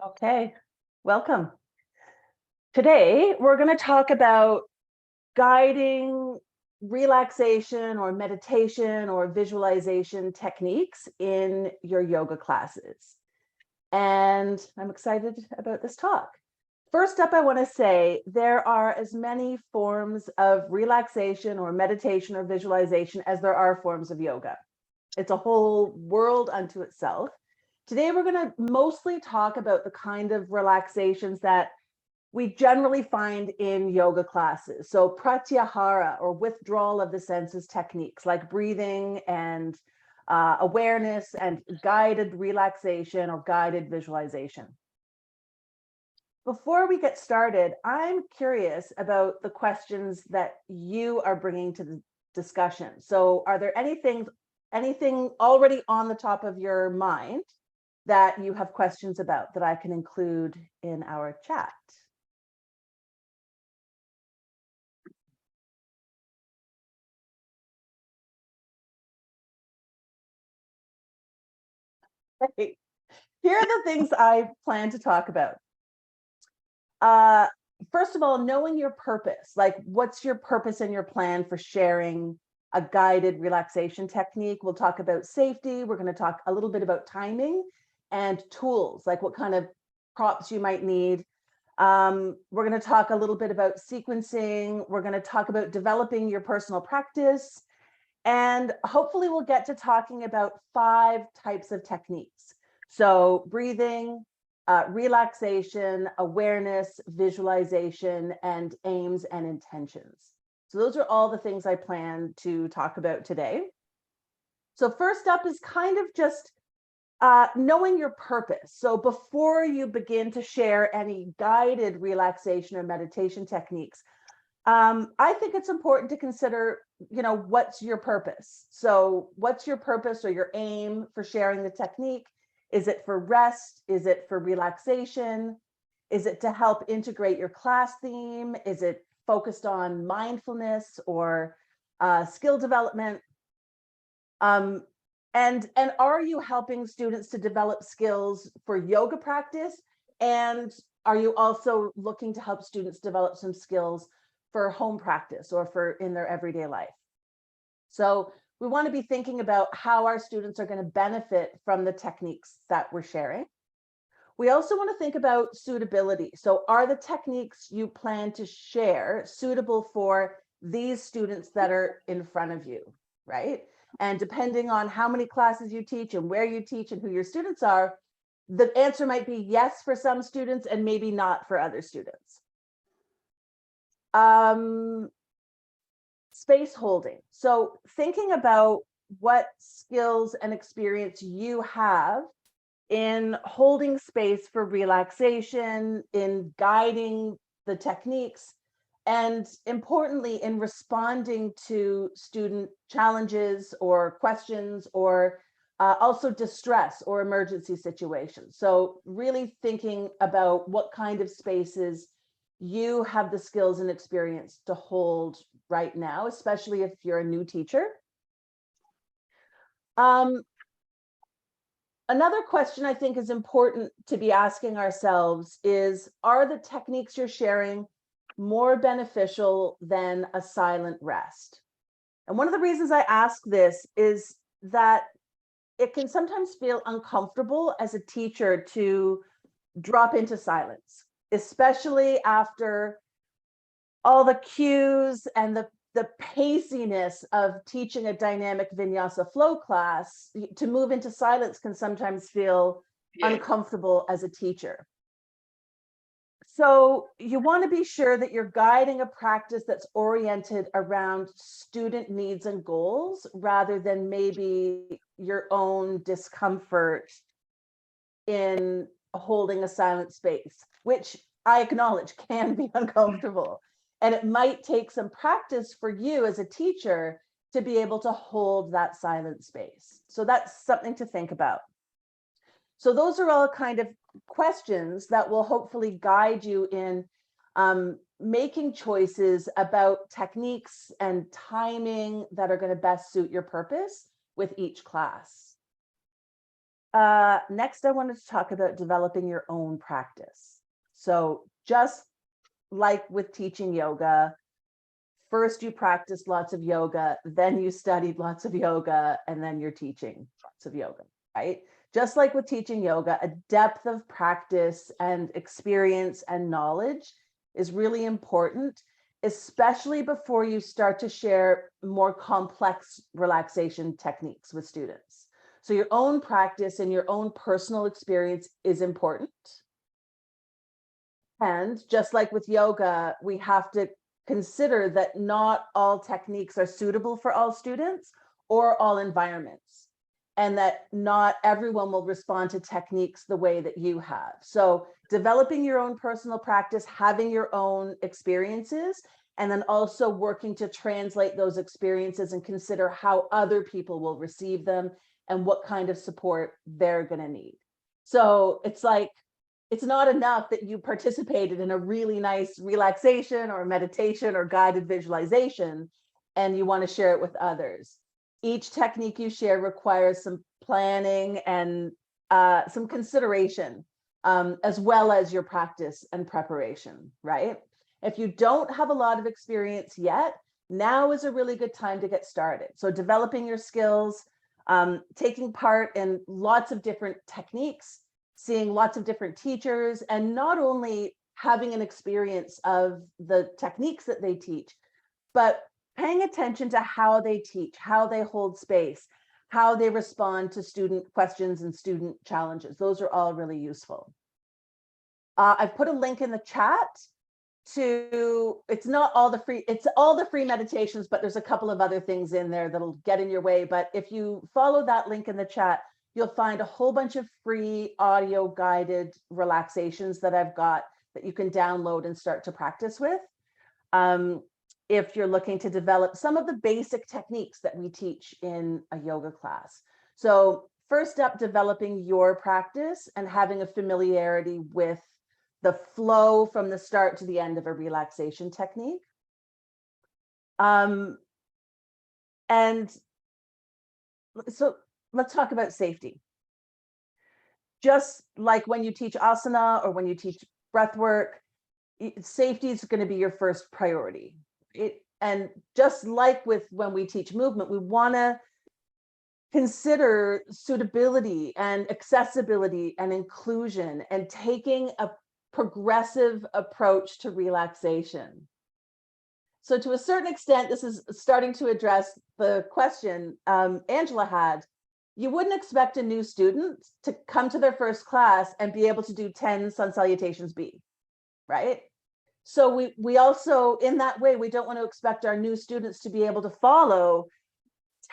Okay, welcome. Today, we're going to talk about guiding relaxation or meditation or visualization techniques in your yoga classes. And I'm excited about this talk. First up, I want to say there are as many forms of relaxation or meditation or visualization as there are forms of yoga. It's a whole world unto itself. Today, we're going to mostly talk about the kind of relaxations that we generally find in yoga classes. So pratyahara, or withdrawal of the senses techniques, like breathing and awareness and guided relaxation or guided visualization. Before we get started, I'm curious about the questions that you are bringing to the discussion. So are there anything already on the top of your mind that you have questions about that I can include in our chat? Okay. Here are the things I plan to talk about. First of all, knowing your purpose, like what's your purpose and your plan for sharing a guided relaxation technique. We'll talk about safety. We're going to talk a little bit about timing and tools, like what kind of props you might need. We're going to talk a little bit about sequencing. We're going to talk about developing your personal practice. And hopefully we'll get to talking about 5 types of techniques. So breathing, relaxation, awareness, visualization, and aims and intentions. So those are all the things I plan to talk about today. So first up is kind of just knowing your purpose. So before you begin to share any guided relaxation or meditation techniques, I think it's important to consider, what's your purpose? So what's your purpose or your aim for sharing the technique? Is it for rest? Is it for relaxation? Is it to help integrate your class theme? Is it focused on mindfulness or skill development? And are you helping students to develop skills for yoga practice? And are you also looking to help students develop some skills for home practice or for in their everyday life? So we want to be thinking about how our students are going to benefit from the techniques that we're sharing. We also want to think about suitability. So are the techniques you plan to share suitable for these students that are in front of you, right? And depending on how many classes you teach and where you teach and who your students are, the answer might be yes for some students and maybe not for other students. Space holding. So thinking about what skills and experience you have in holding space for relaxation, in guiding the techniques, and importantly, in responding to student challenges or questions or also distress or emergency situations. So really thinking about what kind of spaces you have the skills and experience to hold right now, especially if you're a new teacher. Another question I think is important to be asking ourselves is, are the techniques you're sharing more beneficial than a silent rest? And one of the reasons I ask this is that it can sometimes feel uncomfortable as a teacher to drop into silence, especially after all the cues and the paciness of teaching a dynamic vinyasa flow class. To move into silence can sometimes feel uncomfortable as a teacher. So you want to be sure that you're guiding a practice that's oriented around student needs and goals rather than maybe your own discomfort in holding a silent space, which I acknowledge can be uncomfortable. And it might take some practice for you as a teacher to be able to hold that silent space. So that's something to think about. So those are all kind of questions that will hopefully guide you in making choices about techniques and timing that are going to best suit your purpose with each class. Next, I wanted to talk about developing your own practice. So just like with teaching yoga, first you practiced lots of yoga, then you studied lots of yoga, and then you're teaching lots of yoga, right? Just like with teaching yoga, a depth of practice and experience and knowledge is really important, especially before you start to share more complex relaxation techniques with students. So your own practice and your own personal experience is important. And just like with yoga, we have to consider that not all techniques are suitable for all students or all environments, and that not everyone will respond to techniques the way that you have. So developing your own personal practice, having your own experiences, and then also working to translate those experiences and consider how other people will receive them and what kind of support they're going to need. So it's like, it's not enough that you participated in a really nice relaxation or meditation or guided visualization and you want to share it with others. Each technique you share requires some planning and some consideration, as well as your practice and preparation, right? If you don't have a lot of experience yet, now is a really good time to get started. So developing your skills, taking part in lots of different techniques, seeing lots of different teachers, and not only having an experience of the techniques that they teach, but paying attention to how they teach, how they hold space, how they respond to student questions and student challenges. Those are all really useful. I've put a link in the chat to, it's all the free meditations, but there's a couple of other things in there that'll get in your way. But if you follow that link in the chat, you'll find a whole bunch of free audio guided relaxations that I've got that you can download and start to practice with. If you're looking to develop some of the basic techniques that we teach in a yoga class. So first up, developing your practice and having a familiarity with the flow from the start to the end of a relaxation technique. And so let's talk about safety. Just like when you teach asana or when you teach breath work, safety is going to be your first priority. And just like with when we teach movement, we want to consider suitability and accessibility and inclusion and taking a progressive approach to relaxation. So to a certain extent, this is starting to address the question Angela had. You wouldn't expect a new student to come to their first class and be able to do 10 sun salutations B, right? So we also, in that way, we don't want to expect our new students to be able to follow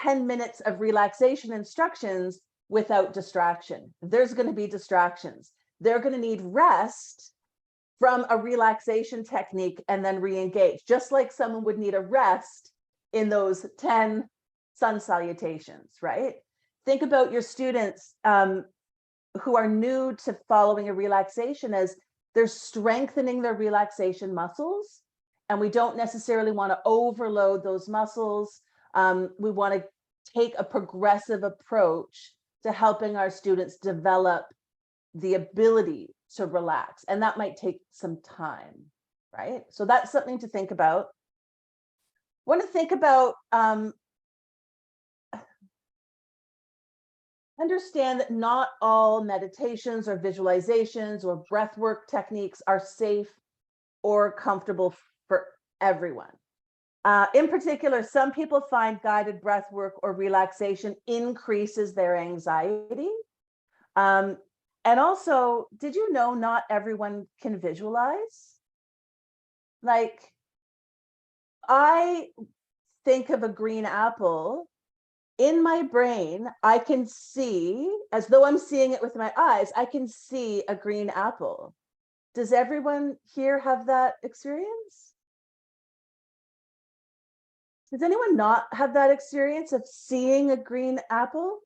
10 minutes of relaxation instructions without distraction. There's going to be distractions. They're going to need rest from a relaxation technique and then re-engage, just like someone would need a rest in those 10 sun salutations, right? Think about your students who are new to following a relaxation as they're strengthening their relaxation muscles, and we don't necessarily want to overload those muscles. We want to take a progressive approach to helping our students develop the ability to relax, and that might take some time, right? So that's something to think about. Want to think about understand that not all meditations or visualizations or breath work techniques are safe or comfortable for everyone. In particular, some people find guided breath work or relaxation increases their anxiety. And also, did you know not everyone can visualize? Like, I think of a green apple. In my brain, I can see, as though I'm seeing it with my eyes, I can see a green apple. Does everyone here have that experience? Does anyone not have that experience of seeing a green apple?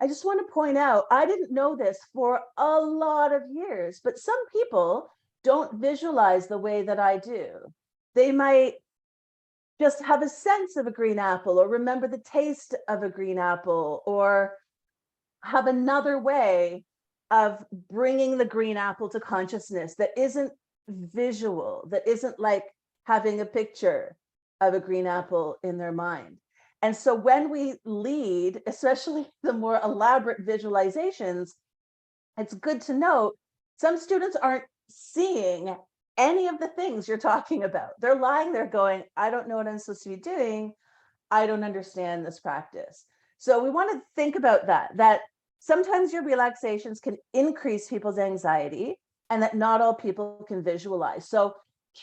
I just want to point out, I didn't know this for a lot of years, but some people don't visualize the way that I do. They might just have a sense of a green apple, or remember the taste of a green apple, or have another way of bringing the green apple to consciousness that isn't visual, that isn't like having a picture of a green apple in their mind. And so when we lead, especially the more elaborate visualizations, it's good to note some students aren't seeing any of the things you're talking about. They're lying there going, I don't know what I'm supposed to be doing. I don't understand this practice. So we want to think about that sometimes your relaxations can increase people's anxiety, and that not all people can visualize. So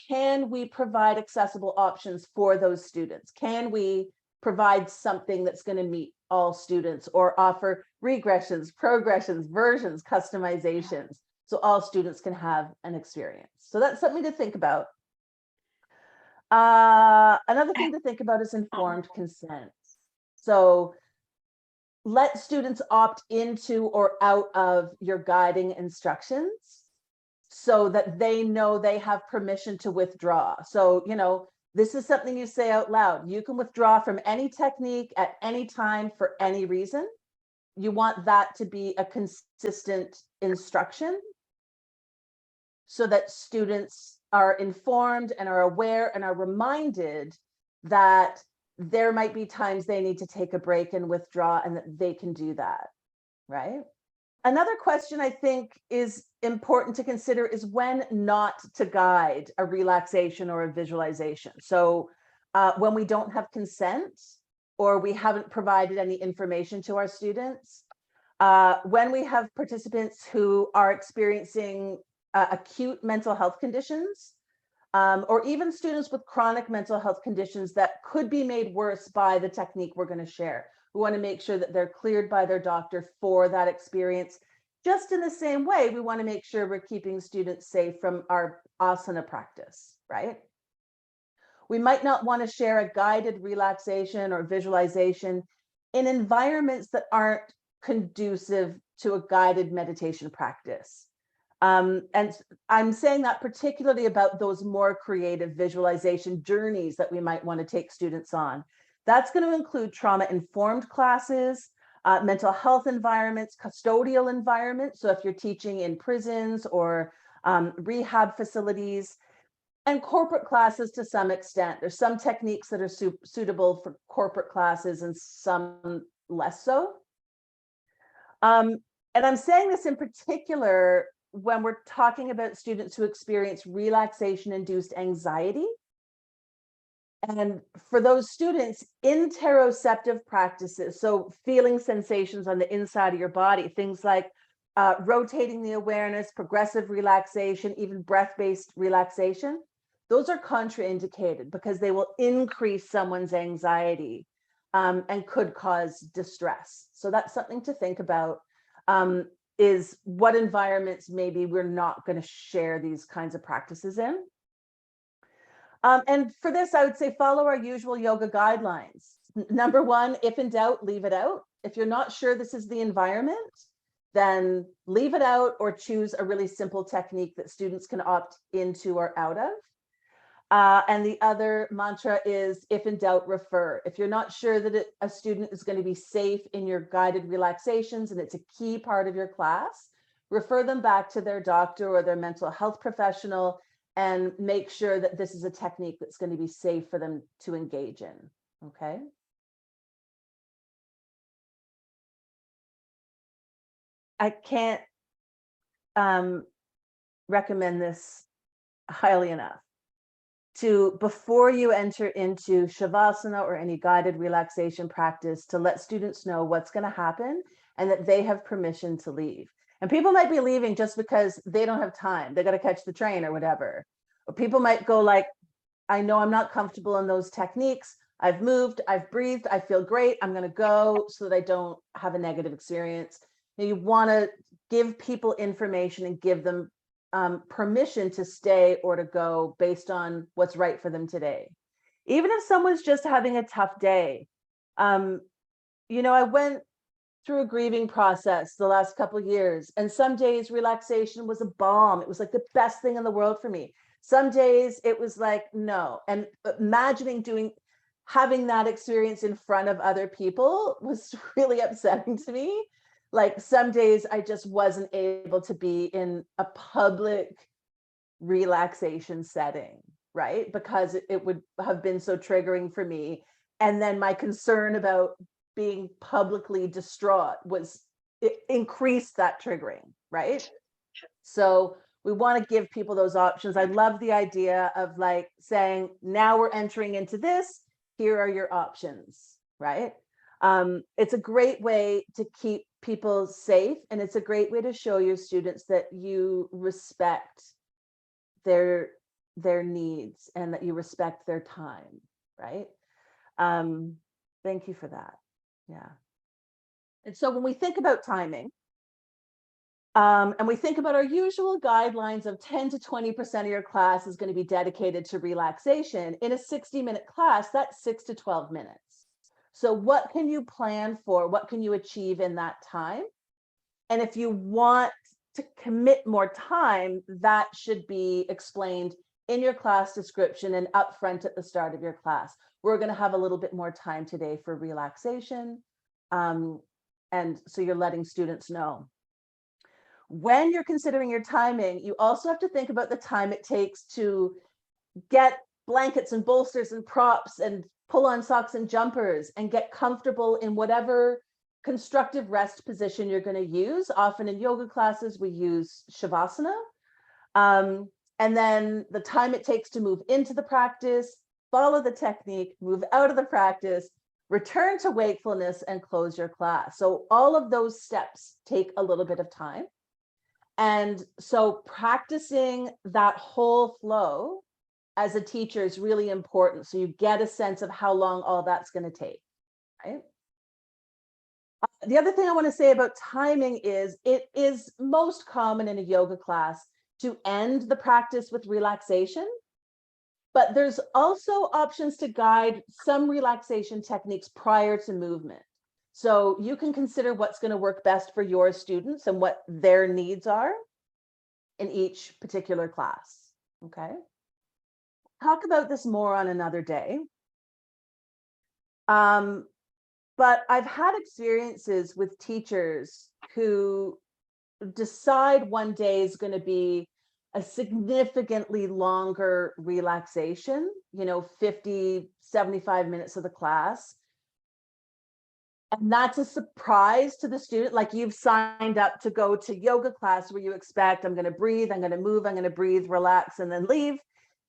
can we provide accessible options for those students? Can we provide something that's going to meet all students, or offer regressions, progressions, versions, customizations, so all students can have an experience? So that's something to think about. Another thing to think about is informed consent. So let students opt into or out of your guiding instructions so that they know they have permission to withdraw. So, this is something you say out loud. You can withdraw from any technique at any time for any reason. You want that to be a consistent instruction so that students are informed and are aware and are reminded that there might be times they need to take a break and withdraw, and that they can do that, right? Another question I think is important to consider is when not to guide a relaxation or a visualization. So when we don't have consent, or we haven't provided any information to our students, when we have participants who are experiencing acute mental health conditions, or even students with chronic mental health conditions that could be made worse by the technique we're going to share. We want to make sure that they're cleared by their doctor for that experience. Just in the same way, we want to make sure we're keeping students safe from our asana practice, right? We might not want to share a guided relaxation or visualization in environments that aren't conducive to a guided meditation practice. And I'm saying that particularly about those more creative visualization journeys that we might want to take students on. That's going to include trauma-informed classes, mental health environments, custodial environments. So if you're teaching in prisons or rehab facilities, and corporate classes to some extent. There's some techniques that are suitable for corporate classes and some less so. And I'm saying this in particular when we're talking about students who experience relaxation-induced anxiety. And for those students, interoceptive practices, so feeling sensations on the inside of your body, things like rotating the awareness, progressive relaxation, even breath-based relaxation, those are contraindicated because they will increase someone's anxiety and could cause distress. So that's something to think about. Is what environments maybe we're not going to share these kinds of practices in. And for this, I would say follow our usual yoga guidelines. Number one, if in doubt, leave it out. If you're not sure this is the environment, then leave it out or choose a really simple technique that students can opt into or out of. And the other mantra is, if in doubt, refer. If you're not sure that a student is going to be safe in your guided relaxations and it's a key part of your class, refer them back to their doctor or their mental health professional and make sure that this is a technique that's going to be safe for them to engage in, okay? I can't recommend this highly enough. Before you enter into Shavasana or any guided relaxation practice, to let students know what's going to happen and that they have permission to leave. And people might be leaving just because they don't have time. They got to catch the train or whatever. Or people might go like, I know I'm not comfortable in those techniques. I've moved, I've breathed, I feel great. I'm going to go so that I don't have a negative experience. You want to give people information and give them permission to stay or to go based on what's right for them today. Even if someone's just having a tough day. I went through a grieving process the last couple of years, and some days relaxation was a balm. It was like the best thing in the world for me. Some days it was like, no. And imagining doing having that experience in front of other people was really upsetting to me. Like some days I just wasn't able to be in a public relaxation setting, right? Because it would have been so triggering for me. And then my concern about being publicly distraught was, it increased that triggering, right? So we want to give people those options. I love the idea of like saying, now we're entering into this, here are your options, right? It's a great way to keep people safe, and it's a great way to show your students that you respect their needs and that you respect their time, right? Thank you for that. Yeah. And so when we think about timing, and we think about our usual guidelines of 10 to 20% of your class is going to be dedicated to relaxation. In a 60-minute class, that's 6 to 12 minutes. So what can you plan for? What can you achieve in that time? And if you want to commit more time, that should be explained in your class description and upfront at the start of your class. We're going to have a little bit more time today for relaxation. And so you're letting students know. When you're considering your timing, you also have to think about the time it takes to get blankets and bolsters and props and pull on socks and jumpers and get comfortable in whatever constructive rest position you're going to use. Often in yoga classes, we use Shavasana. And then the time it takes to move into the practice, follow the technique, move out of the practice, return to wakefulness, and close your class. So all of those steps take a little bit of time. And so practicing that whole flow as a teacher is really important. So you get a sense of how long all that's going to take, right? The other thing I want to say about timing is it is most common in a yoga class to end the practice with relaxation, but there's also options to guide some relaxation techniques prior to movement. So you can consider what's going to work best for your students and what their needs are in each particular class. Okay. Talk about this more on another day. But I've had experiences with teachers who decide one day is going to be a significantly longer relaxation, 50, 75 minutes of the class. And that's a surprise to the student. Like, you've signed up to go to yoga class where you expect, I'm going to breathe, I'm going to move, I'm going to breathe, relax, and then leave.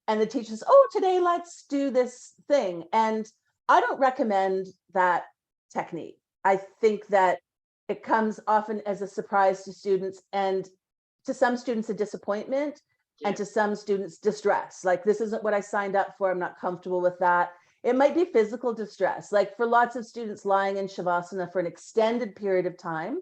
And the teacher says, oh, today let's do this thing. And I don't recommend that technique. I think that it comes often as a surprise to students, and to some students a disappointment, and to some students distress. Like, this isn't what I signed up for. I'm not comfortable with that. It might be physical distress. Like, for lots of students, lying in Shavasana for an extended period of time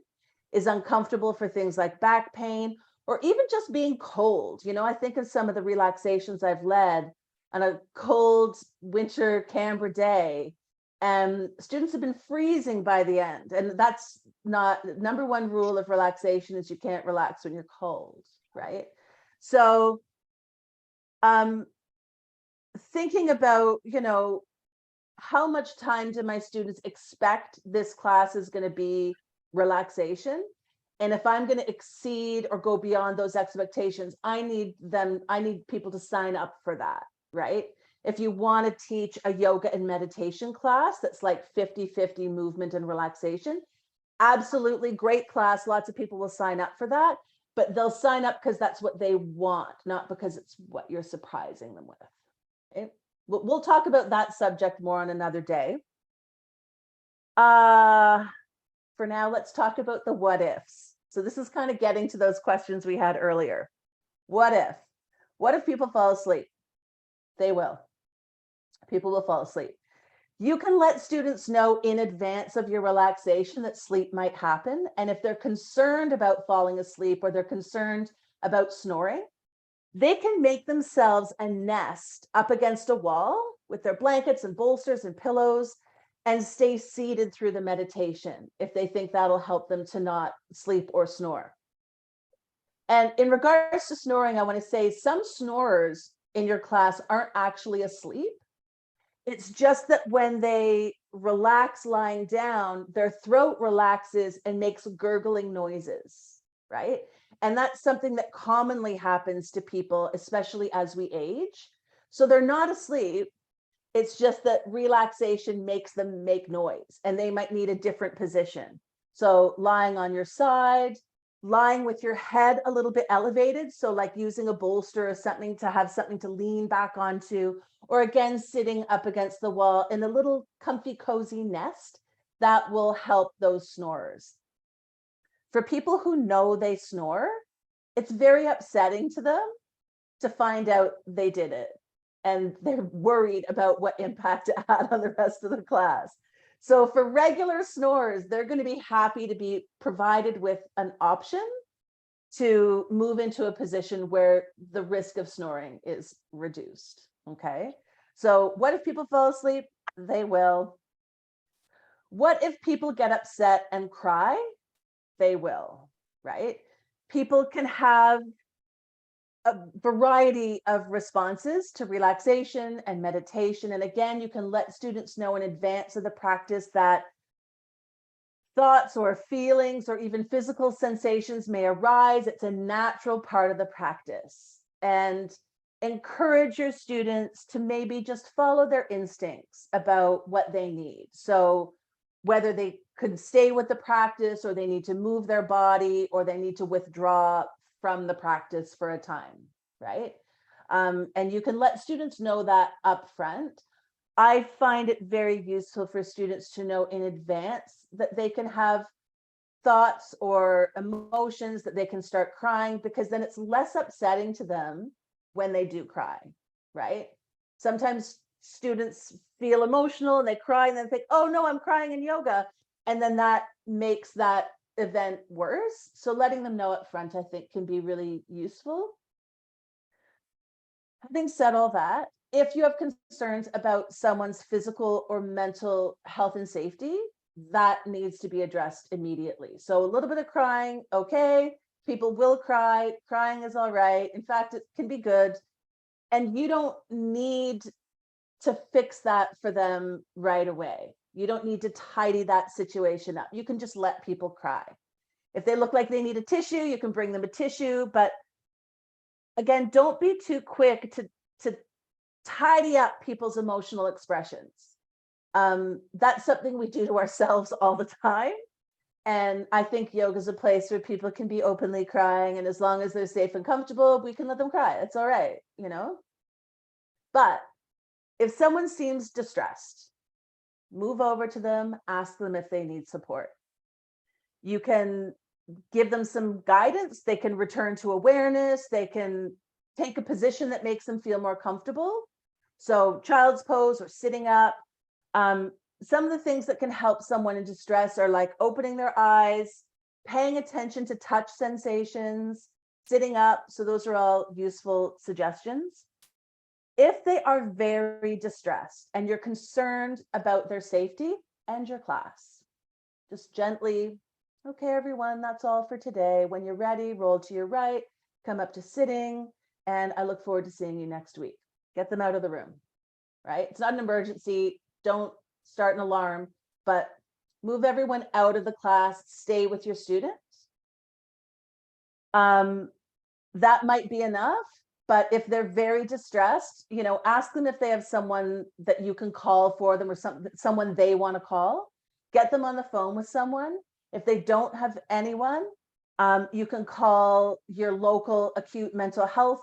is uncomfortable for things like back pain, or even just being cold. I think of some of the relaxations I've led on a cold winter Canberra day, and students have been freezing by the end. And that's not, number one rule of relaxation is you can't relax when you're cold, right? So thinking about, how much time do my students expect this class is going to be relaxation? And if I'm going to exceed or go beyond those expectations, I need people to sign up for that, right? If you want to teach a yoga and meditation class that's like 50-50 movement and relaxation, absolutely great class. Lots of people will sign up for that, but they'll sign up because that's what they want, not because it's what you're surprising them with. Okay? We'll talk about that subject more on another day. For now, let's talk about the what ifs. So this is kind of getting to those questions we had earlier. What if? What if people fall asleep? They will. People will fall asleep. You can let students know in advance of your relaxation that sleep might happen. And if they're concerned about falling asleep, or they're concerned about snoring, they can make themselves a nest up against a wall with their blankets and bolsters and pillows, and stay seated through the meditation if they think that'll help them to not sleep or snore. And in regards to snoring, I want to say some snorers in your class aren't actually asleep. It's just that when they relax lying down, their throat relaxes and makes gurgling noises, right? And that's something that commonly happens to people, especially as we age. So they're not asleep. It's just that relaxation makes them make noise and they might need a different position. So lying on your side, lying with your head a little bit elevated. So like using a bolster or something to have something to lean back onto, or again, sitting up against the wall in a little comfy, cozy nest, that will help those snorers. For people who know they snore, it's very upsetting to them to find out they did it. And they're worried about what impact it had on the rest of the class. So for regular snorers, they're going to be happy to be provided with an option to move into a position where the risk of snoring is reduced. Okay. So what if people fall asleep? They will. What if people get upset and cry? They will, right? People can have a variety of responses to relaxation and meditation. And again, you can let students know in advance of the practice that thoughts or feelings or even physical sensations may arise. It's a natural part of the practice. And encourage your students to maybe just follow their instincts about what they need. So whether they could stay with the practice or they need to move their body or they need to withdraw from the practice for a time, right? And you can let students know that up front. I find it very useful for students to know in advance that they can have thoughts or emotions that they can start crying, because then it's less upsetting to them when they do cry, right? Sometimes students feel emotional and they cry and then think, oh no, I'm crying in yoga. And then that makes that event worse. So letting them know up front, I think, can be really useful. Having said all that, if you have concerns about someone's physical or mental health and safety, that needs to be addressed immediately. So a little bit of crying, okay, people will cry, crying is all right. In fact, it can be good. And you don't need to fix that for them right away. You don't need to tidy that situation up. You can just let people cry. If they look like they need a tissue, you can bring them a tissue. But again, don't be too quick to tidy up people's emotional expressions. That's something we do to ourselves all the time. And I think yoga is a place where people can be openly crying. And as long as they're safe and comfortable, we can let them cry. It's all right, you know? But if someone seems distressed, move over to them, ask them if they need support. You can give them some guidance. They can return to awareness. They can take a position that makes them feel more comfortable. So child's pose or sitting up. Some of the things that can help someone in distress are like opening their eyes, paying attention to touch sensations, sitting up. So those are all useful suggestions. If they are very distressed and you're concerned about their safety, end your class. Just gently, okay, everyone, that's all for today. When you're ready, roll to your right, come up to sitting, and I look forward to seeing you next week. Get them out of the room, right? It's not an emergency. Don't start an alarm, but move everyone out of the class, stay with your students. That might be enough. But if they're very distressed, you know, ask them if they have someone that you can call for them or someone they want to call. Get them on the phone with someone. If they don't have anyone, you can call your local acute mental health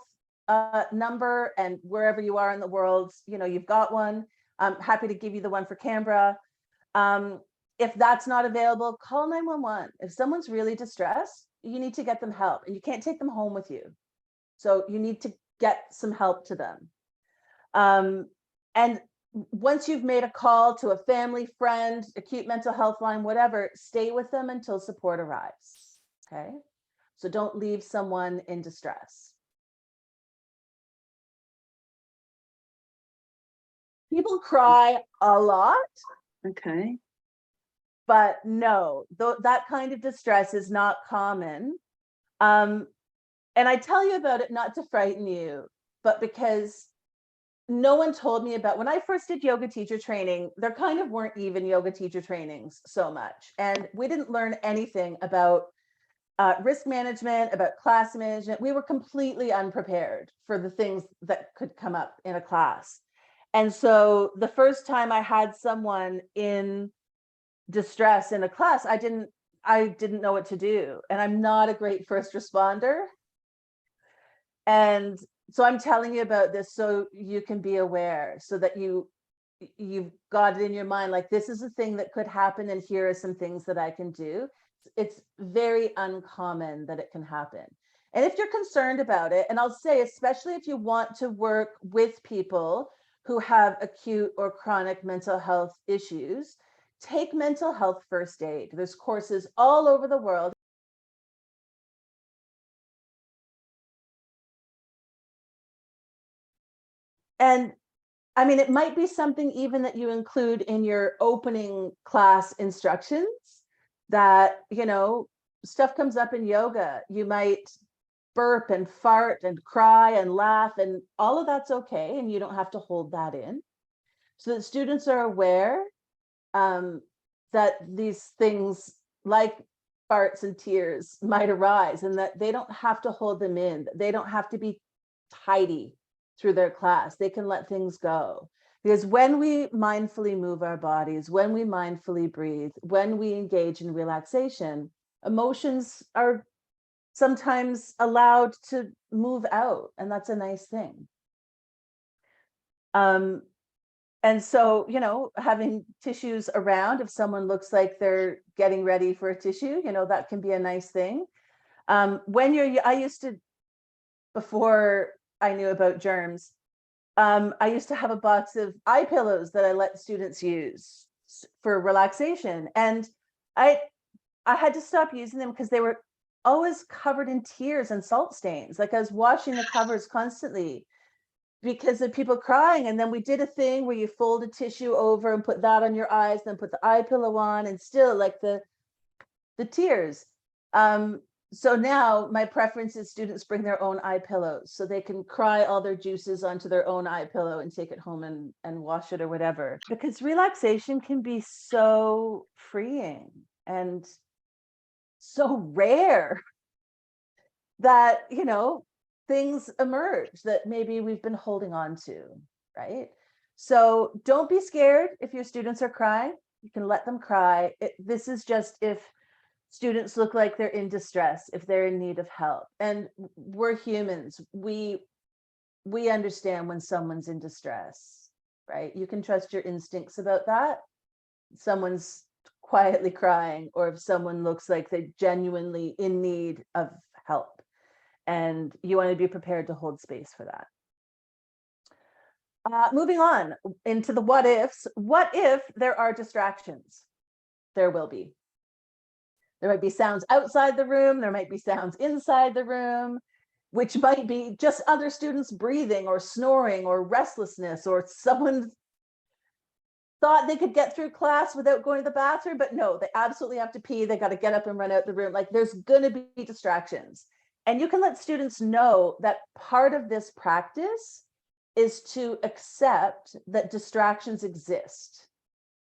number, and wherever you are in the world, you know, you've got one. I'm happy to give you the one for Canberra. If that's not available, call 911. If someone's really distressed, you need to get them help, and you can't take them home with you. So you need to get some help to them. And once you've made a call to a family, friend, acute mental health line, whatever, stay with them until support arrives. Okay. So don't leave someone in distress. People cry a lot. Okay. But no, that kind of distress is not common. And I tell you about it not to frighten you, but because no one told me about, when I first did yoga teacher training, there kind of weren't even yoga teacher trainings so much. And we didn't learn anything about risk management, about class management. We were completely unprepared for the things that could come up in a class. And so the first time I had someone in distress in a class, I didn't know what to do. And I'm not a great first responder. And so I'm telling you about this so you can be aware, so that you've got it in your mind, like, this is a thing that could happen and here are some things that I can do. It's very uncommon that it can happen. And if you're concerned about it, and I'll say, especially if you want to work with people who have acute or chronic mental health issues, take mental health first aid. There's courses all over the world. And I mean, it might be something even that you include in your opening class instructions, that, stuff comes up in yoga. You might burp and fart and cry and laugh, and all of that's okay. And you don't have to hold that in, so that students are aware that these things like farts and tears might arise, and that they don't have to hold them in. They don't have to be tidy through their class. They can let things go. Because when we mindfully move our bodies, when we mindfully breathe, when we engage in relaxation, emotions are sometimes allowed to move out, and that's a nice thing. And so, having tissues around, if someone looks like they're getting ready for a tissue, that can be a nice thing. I used to, before I knew about germs, I used to have a box of eye pillows that I let students use for relaxation. And I had to stop using them because they were always covered in tears and salt stains. Like, I was washing the covers constantly because of people crying. And then we did a thing where you fold a tissue over and put that on your eyes, then put the eye pillow on, and still, like, the tears. So now my preference is students bring their own eye pillows so they can cry all their juices onto their own eye pillow and take it home and wash it or whatever. Because relaxation can be so freeing and so rare that, things emerge that maybe we've been holding on to, right? So don't be scared if your students are crying. You can let them cry. This is just if students look like they're in distress, if they're in need of help. And we're humans. We understand when someone's in distress, right? You can trust your instincts about that. Someone's quietly crying, or if someone looks like they're genuinely in need of help. And you want to be prepared to hold space for that. Moving on into the what ifs. What if there are distractions? There will be. There might be sounds outside the room. There might be sounds inside the room, which might be just other students breathing or snoring or restlessness, or someone thought they could get through class without going to the bathroom, but no, they absolutely have to pee. They got to get up and run out the room. Like, there's going to be distractions. And you can let students know that part of this practice is to accept that distractions exist,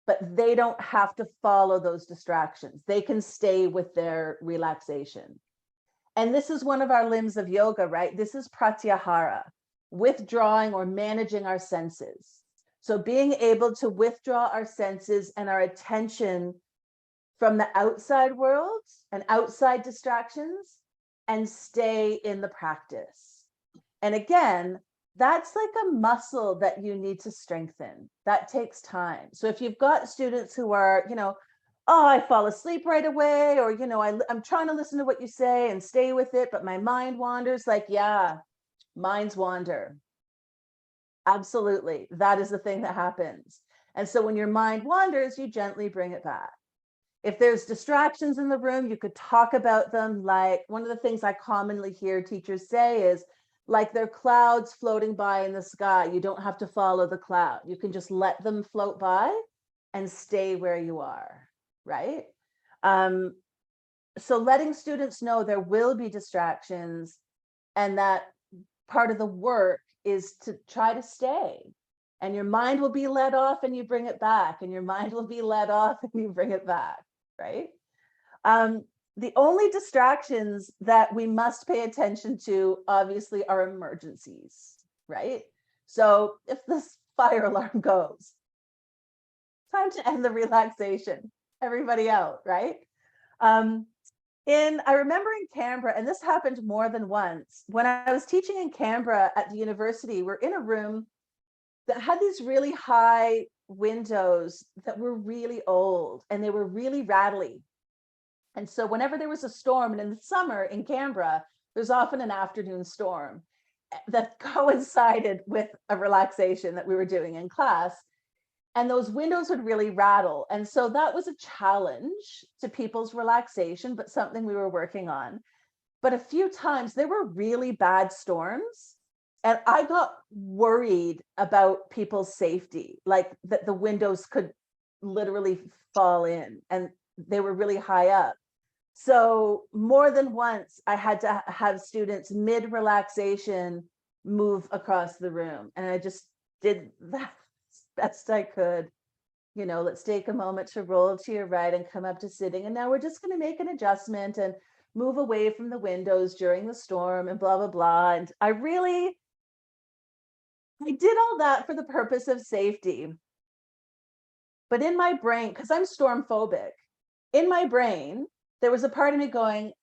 but they don't have to follow those distractions. They can stay with their relaxation. And this is one of our limbs of yoga, right? This is pratyahara, withdrawing or managing our senses. So being able to withdraw our senses and our attention from the outside world and outside distractions, and stay in the practice. And again, that's like a muscle that you need to strengthen. That takes time. So if you've got students who are, oh, I fall asleep right away, or, I'm trying to listen to what you say and stay with it, but my mind wanders, like, yeah, minds wander. Absolutely. That is the thing that happens. And so when your mind wanders, you gently bring it back. If there's distractions in the room, you could talk about them. Like, one of the things I commonly hear teachers say is, like, they're clouds floating by in the sky. You don't have to follow the cloud. You can just let them float by and stay where you are, right? So letting students know there will be distractions, and that part of the work is to try to stay. And your mind will be let off and you bring it back, and your mind will be let off and you bring it back, right? The only distractions that we must pay attention to, obviously, are emergencies, right? So if this fire alarm goes, time to end the relaxation, everybody out, right? I remember in Canberra, and this happened more than once, when I was teaching in Canberra at the university, we're in a room that had these really high windows that were really old and they were really rattly. And so whenever there was a storm, and in the summer in Canberra, there's often an afternoon storm that coincided with a relaxation that we were doing in class. And those windows would really rattle. And so that was a challenge to people's relaxation, but something we were working on. But a few times there were really bad storms, and I got worried about people's safety, like that the windows could literally fall in, and they were really high up. So more than once, I had to have students mid-relaxation move across the room. And I just did that best I could. Let's take a moment to roll to your right and come up to sitting. And now we're just going to make an adjustment and move away from the windows during the storm and blah, blah, blah. And I did all that for the purpose of safety. But in my brain, because I'm storm phobic, in my brain, there was a part of me going,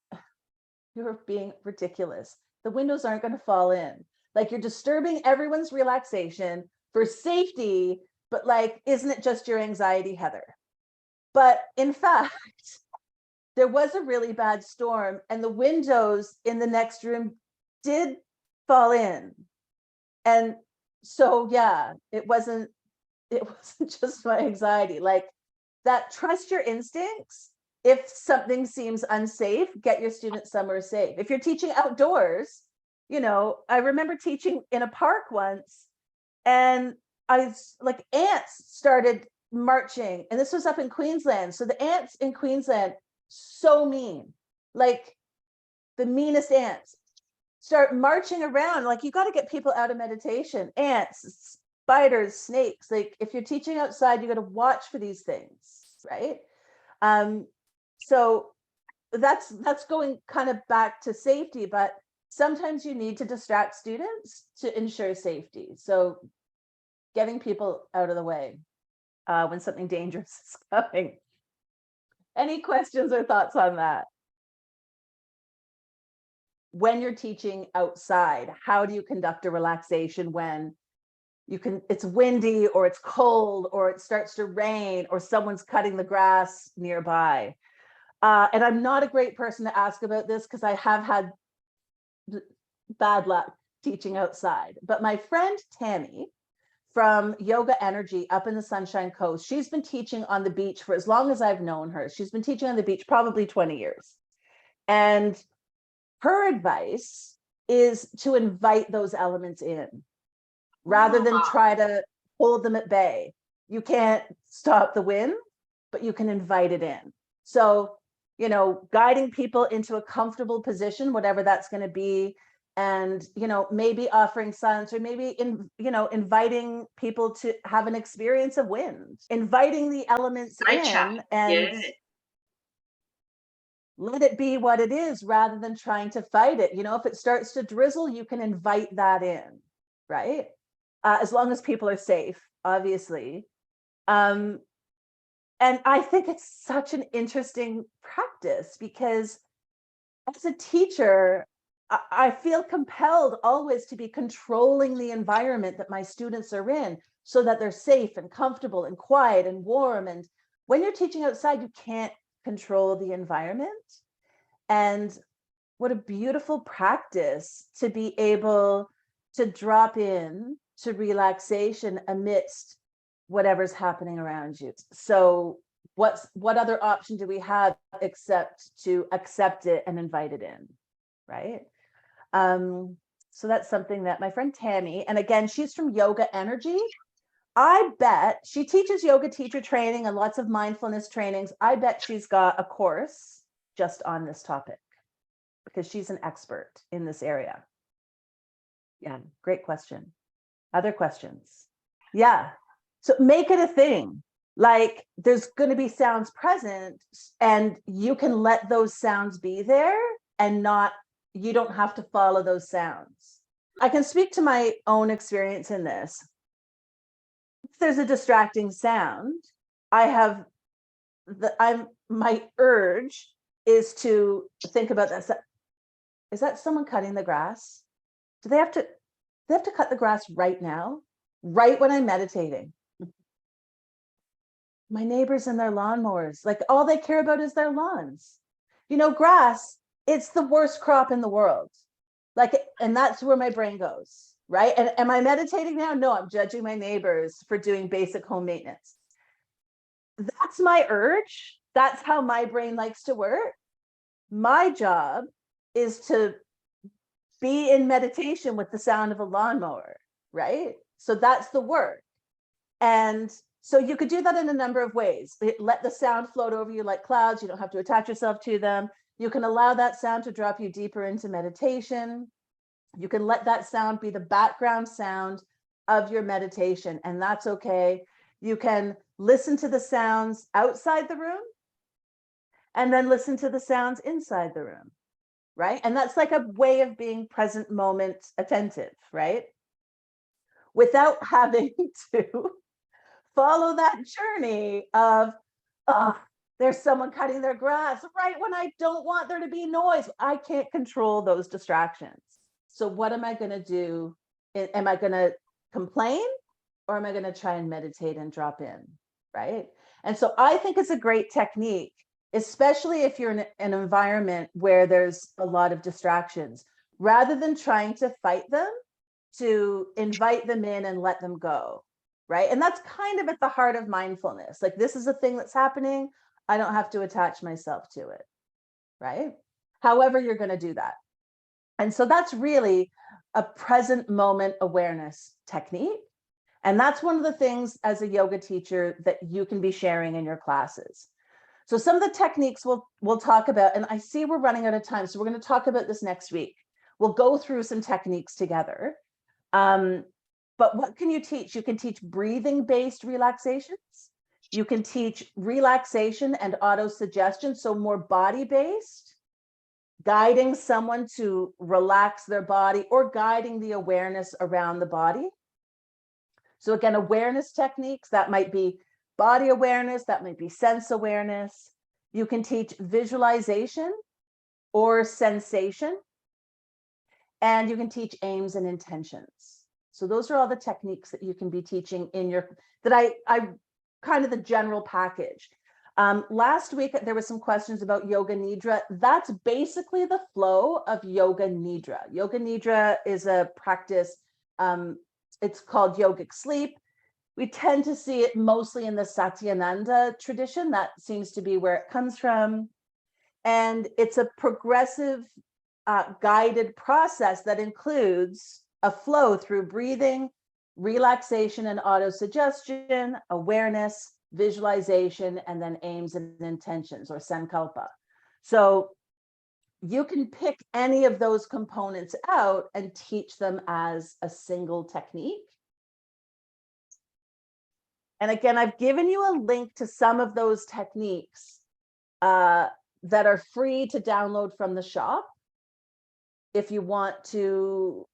you're being ridiculous. The windows aren't going to fall in. Like, you're disturbing everyone's relaxation for safety, but like, isn't it just your anxiety, Heather? But in fact, there was a really bad storm and the windows in the next room did fall in. And so, yeah, it wasn't just my anxiety. Like, that, trust your instincts. If something seems unsafe, get your students somewhere safe. If you're teaching outdoors, I remember teaching in a park once, and like, ants started marching, and this was up in Queensland. So the ants in Queensland, so mean, like the meanest ants, start marching around. Like, you got to get people out of meditation. Ants, spiders, snakes. Like, if you're teaching outside, you got to watch for these things, right? So that's going kind of back to safety, but sometimes you need to distract students to ensure safety. So getting people out of the way when something dangerous is coming. Any questions or thoughts on that? When you're teaching outside, how do you conduct a relaxation when it's windy or it's cold or it starts to rain or someone's cutting the grass nearby? And I'm not a great person to ask about this because I have had bad luck teaching outside. But my friend Tammy from Yoga Energy up in the Sunshine Coast, she's been teaching on the beach for as long as I've known her. She's been teaching on the beach probably 20 years. And her advice is to invite those elements in rather than try to hold them at bay. You can't stop the wind, but you can invite it in. So, guiding people into a comfortable position, whatever that's going to be, and, maybe offering silence, or maybe, inviting people to have an experience of wind, inviting the elements in, and let it be what it is rather than trying to fight it. If it starts to drizzle, you can invite that in, right? As long as people are safe, obviously. And I think it's such an interesting practice because as a teacher, I feel compelled always to be controlling the environment that my students are in so that they're safe and comfortable and quiet and warm. And when you're teaching outside, you can't control the environment. And what a beautiful practice to be able to drop in to relaxation amidst whatever's happening around you. So what other option do we have except to accept it and invite it in, right? So that's something that my friend Tammy, and again, she's from Yoga Energy. I bet she teaches yoga teacher training and lots of mindfulness trainings. I bet she's got a course just on this topic because she's an expert in this area. Yeah, great question. Other questions? Yeah. So make it a thing. Like there's going to be sounds present and you can let those sounds be there and not, you don't have to follow those sounds. I can speak to my own experience in this. If there's a distracting sound, I have my urge is to think about that. Is that someone cutting the grass? Do they have to cut the grass right now? Right when I'm meditating? My neighbors and their lawnmowers, like all they care about is their lawns. Grass, it's the worst crop in the world. Like, and that's where my brain goes, right? And am I meditating now? No, I'm judging my neighbors for doing basic home maintenance. That's my urge. That's how my brain likes to work. My job is to be in meditation with the sound of a lawnmower, right? So that's the work. And so you could do that in a number of ways. Let the sound float over you like clouds. You don't have to attach yourself to them. You can allow that sound to drop you deeper into meditation. You can let that sound be the background sound of your meditation, and that's okay. You can listen to the sounds outside the room and then listen to the sounds inside the room, right? And that's like a way of being present moment attentive, right? Without having to follow that journey of, oh, there's someone cutting their grass right when I don't want there to be noise. I can't control those distractions. So what am I going to do? Am I going to complain or am I going to try and meditate and drop in? Right. And so I think it's a great technique, especially if you're in an environment where there's a lot of distractions, rather than trying to fight them, to invite them in and let them go. Right. And that's kind of at the heart of mindfulness. Like, this is a thing that's happening. I don't have to attach myself to it. Right. However, you're going to do that. And so that's really a present moment awareness technique. And that's one of the things as a yoga teacher that you can be sharing in your classes. So some of the techniques we'll talk about, and I see we're running out of time, so we're going to talk about this next week. We'll go through some techniques together. But what can you teach? You can teach breathing-based relaxations. You can teach relaxation and auto-suggestion, so more body-based, guiding someone to relax their body or guiding the awareness around the body. So again, awareness techniques, that might be body awareness, that might be sense awareness. You can teach visualization or sensation, and you can teach aims and intentions. So those are all the techniques that you can be teaching in your, that I kind of the general package. Last week, there was some questions about Yoga Nidra. That's basically the flow of Yoga Nidra. Yoga Nidra is a practice. It's called yogic sleep. We tend to see it mostly in the Satyananda tradition. That seems to be where it comes from. And it's a progressive guided process that includes a flow through breathing, relaxation and auto-suggestion, awareness, visualization, and then aims and intentions, or sankalpa. So you can pick any of those components out and teach them as a single technique. And again, I've given you a link to some of those techniques that are free to download from the shop if you want to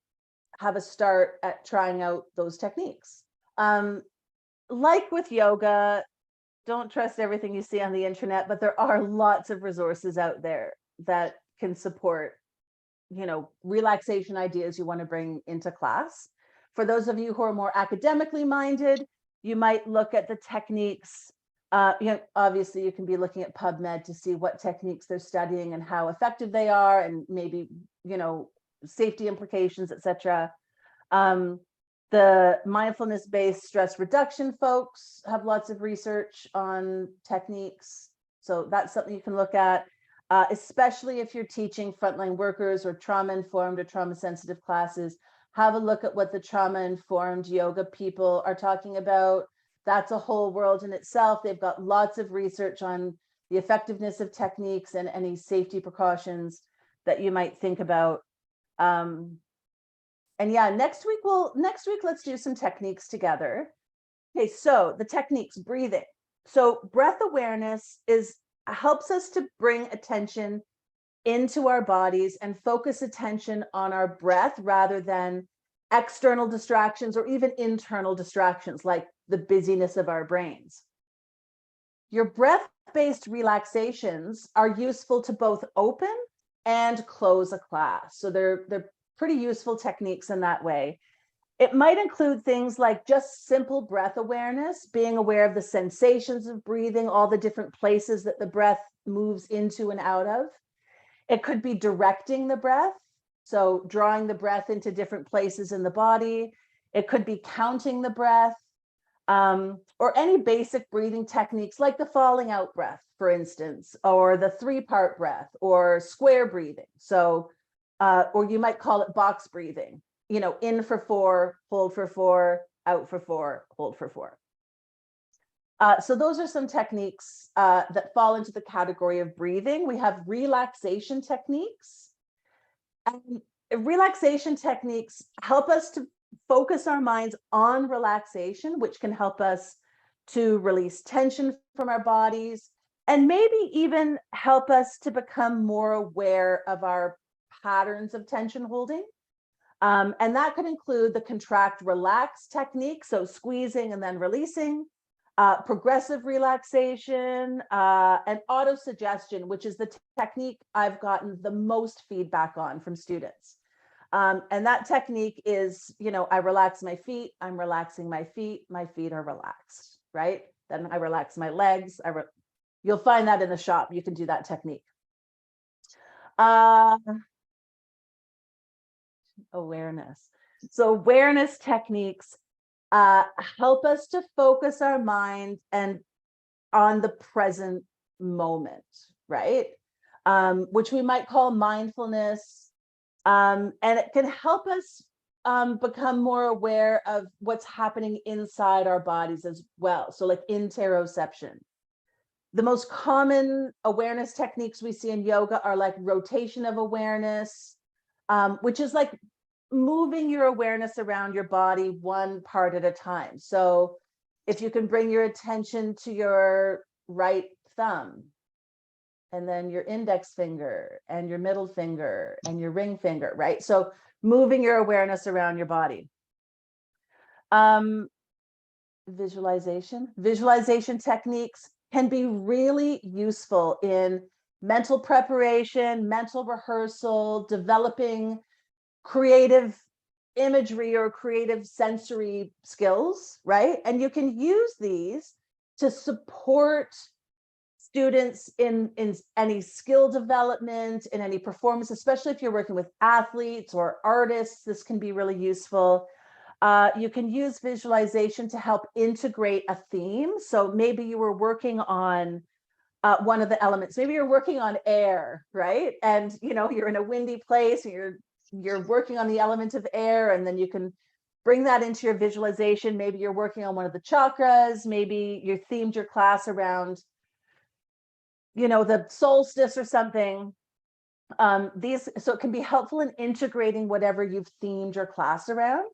have a start at trying out those techniques. Like with yoga, don't trust everything you see on the internet, but there are lots of resources out there that can support, relaxation ideas you want to bring into class. For those of you who are more academically minded, you might look at the techniques. Obviously you can be looking at PubMed to see what techniques they're studying and how effective they are, and maybe, safety implications, etc. The mindfulness-based stress reduction folks have lots of research on techniques. So that's something you can look at, especially if you're teaching frontline workers or trauma-informed or trauma-sensitive classes. Have a look at what the trauma-informed yoga people are talking about. That's a whole world in itself. They've got lots of research on the effectiveness of techniques and any safety precautions that you might think about. And yeah, next week, let's do some techniques together. Okay, so the techniques, breathing. So breath awareness helps us to bring attention into our bodies and focus attention on our breath rather than external distractions or even internal distractions like the busyness of our brains. Your breath-based relaxations are useful to both open and close a class. So they're pretty useful techniques in that way. It might include things like just simple breath awareness, being aware of the sensations of breathing, all the different places that the breath moves into and out of. It could be directing the breath, so drawing the breath into different places in the body. It could be counting the breath, or any basic breathing techniques like the falling out breath, for instance, or the 3-part breath, or square breathing. So, or you might call it box breathing, in for 4, hold for 4, out for 4, hold for 4. So those are some techniques that fall into the category of breathing. We have relaxation techniques. And relaxation techniques help us to focus our minds on relaxation, which can help us to release tension from our bodies and maybe even help us to become more aware of our patterns of tension holding. And that could include the contract relax technique, so squeezing and then releasing, progressive relaxation, and auto-suggestion, which is the technique I've gotten the most feedback on from students. And that technique is, I relax my feet, I'm relaxing my feet are relaxed, right? Then I relax my legs. You'll find that in the shop. You can do that technique. Awareness. So awareness techniques help us to focus our mind and on the present moment, right? Which we might call mindfulness. And it can help us become more aware of what's happening inside our bodies as well. So like interoception. The most common awareness techniques we see in yoga are like rotation of awareness, which is like moving your awareness around your body one part at a time. So if you can bring your attention to your right thumb, and then your index finger and your middle finger and your ring finger, right? So moving your awareness around your body. Visualization techniques can be really useful in mental preparation, mental rehearsal, developing creative imagery or creative sensory skills, right? And you can use these to support students in any skill development, in any performance, especially if you're working with athletes or artists. This can be really useful. You can use visualization to help integrate a theme. So maybe you were working on one of the elements. Maybe you're working on air, right? And you're in a windy place, and you're working on the element of air, and then you can bring that into your visualization. Maybe you're working on one of the chakras. Maybe you themed your class around the solstice or something. So it can be helpful in integrating whatever you've themed your class around.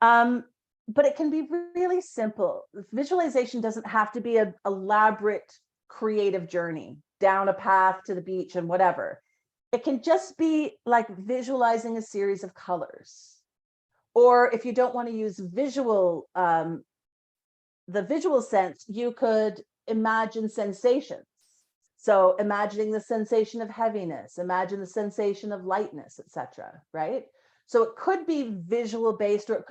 But it can be really simple. Visualization doesn't have to be an elaborate creative journey down a path to the beach and whatever. It can just be like visualizing a series of colors. Or if you don't want to use the visual sense, you could imagine sensations. So imagining the sensation of heaviness, imagine the sensation of lightness, etc. Right? So it could be visual based, or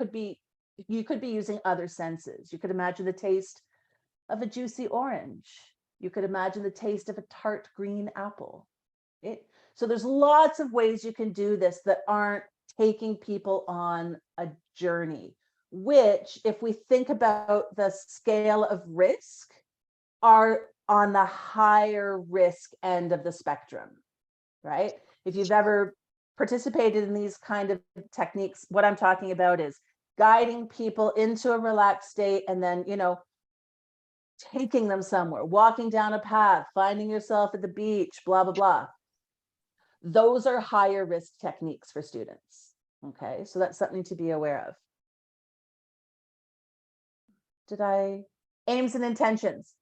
you could be using other senses. You could imagine the taste of a juicy orange. You could imagine the taste of a tart green apple. So there's lots of ways you can do this that aren't taking people on a journey, which, if we think about the scale of risk, are on the higher risk end of the spectrum, right? If you've ever participated in these kind of techniques, what I'm talking about is guiding people into a relaxed state and then, taking them somewhere, walking down a path, finding yourself at the beach, blah, blah, blah. Those are higher risk techniques for students. Okay, so that's something to be aware of. Aims and intentions.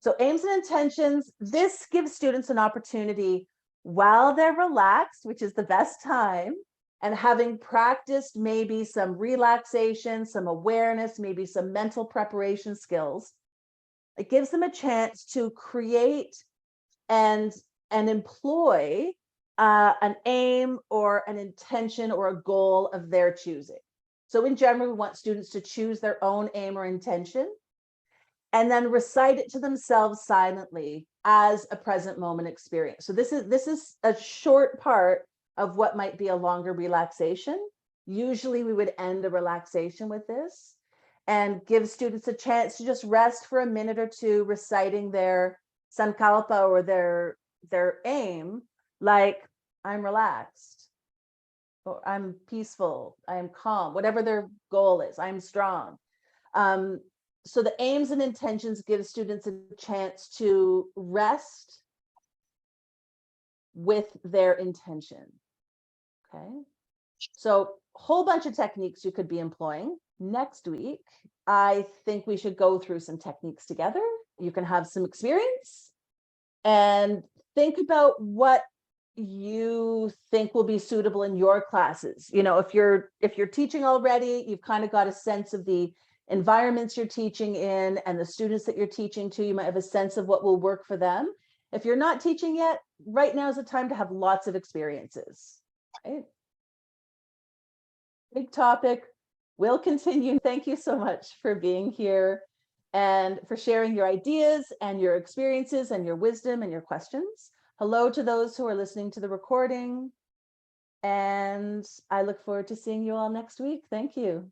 So aims and intentions, this gives students an opportunity while they're relaxed, which is the best time, and having practiced maybe some relaxation, some awareness, maybe some mental preparation skills. It gives them a chance to create and employ an aim or an intention or a goal of their choosing. So in general, we want students to choose their own aim or intention and then recite it to themselves silently as a present moment experience. So this is a short part of what might be a longer relaxation. Usually we would end a relaxation with this and give students a chance to just rest for a minute or two reciting their sankalpa or their aim, like I'm relaxed, or I'm peaceful, I am calm, whatever their goal is, I'm strong. So the aims and intentions give students a chance to rest with their intention. Okay. So a whole bunch of techniques you could be employing. Next week, I think we should go through some techniques together. You can have some experience and think about what you think will be suitable in your classes. You know, if you're teaching already, you've kind of got a sense of the environments you're teaching in and the students that you're teaching to. You might have a sense of what will work for them. If you're not teaching yet, right now is the time to have lots of experiences. Right? Big topic. We'll continue. Thank you so much for being here and for sharing your ideas and your experiences and your wisdom and your questions. Hello to those who are listening to the recording. And I look forward to seeing you all next week. Thank you.